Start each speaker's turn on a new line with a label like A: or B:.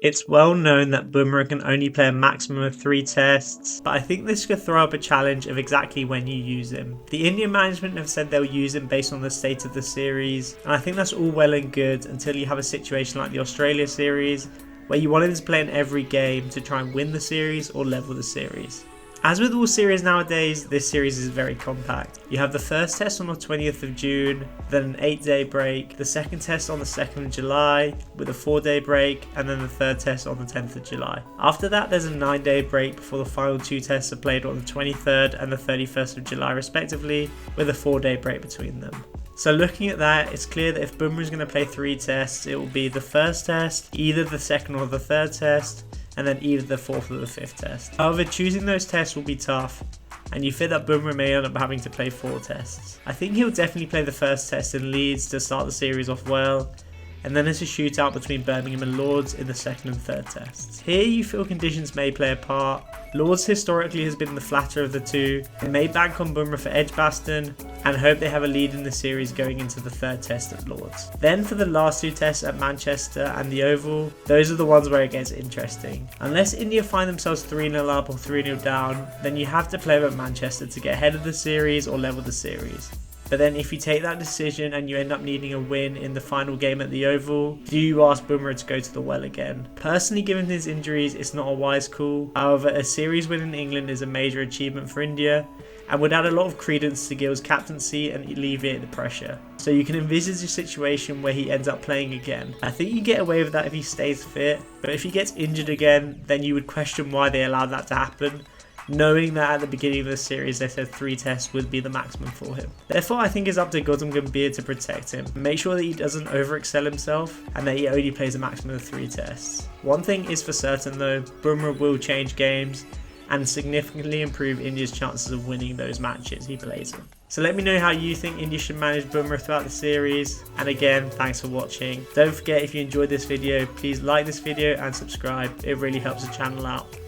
A: It's well known that Bumrah can only play a maximum of 3 tests, but I think this could throw up a challenge of exactly when you use him. The Indian management have said they'll use him based on the state of the series, and I think that's all well and good until you have a situation like the Australia series, where you want him to play in every game to try and win the series or level the series. As with all series nowadays, this series is very compact. You have the first test on the 20th of June, then an 8-day break, the second test on the 2nd of July with a 4-day break, and then the third test on the 10th of July. After that, there's a 9-day break before the final 2 tests are played on the 23rd and the 31st of July respectively, with a 4-day break between them. So looking at that, it's clear that if Bumrah is going to play 3 tests, it will be the first test, either the second or the third test, and then either the 4th or the 5th test. However, choosing those tests will be tough, and you fear that Bumrah may end up having to play 4 tests. I think he'll definitely play the first test in Leeds to start the series off well, and then it's a shootout between Birmingham and Lords in the 2nd and 3rd tests. Here you feel conditions may play a part. Lords historically has been the flatter of the two. They may bank on Bumrah for Edgbaston and hope they have a lead in the series going into the 3rd test at Lords. Then for the last 2 tests at Manchester and the Oval, those are the ones where it gets interesting. Unless India find themselves 3-0 up or 3-0 down, then you have to play them at Manchester to get ahead of the series or level the series. But then if you take that decision and you end up needing a win in the final game at the Oval, do you ask Bumrah to go to the well again? Personally, given his injuries, it's not a wise call. However, a series win in England is a major achievement for India and would add a lot of credence to Gill's captaincy and alleviate the pressure. So you can envisage a situation where he ends up playing again. I think you get away with that if he stays fit, but if he gets injured again, then you would question why they allowed that to happen, knowing that at the beginning of the series they said 3 tests would be the maximum for him. Therefore, I think it's up to Gautam Gambhir to protect him. Make sure that he doesn't overexcel himself and that he only plays a maximum of 3 tests. One thing is for certain though, Bumrah will change games and significantly improve India's chances of winning those matches he plays in. So let me know how you think India should manage Bumrah throughout the series. And again, thanks for watching. Don't forget, if you enjoyed this video, please like this video and subscribe. It really helps the channel out.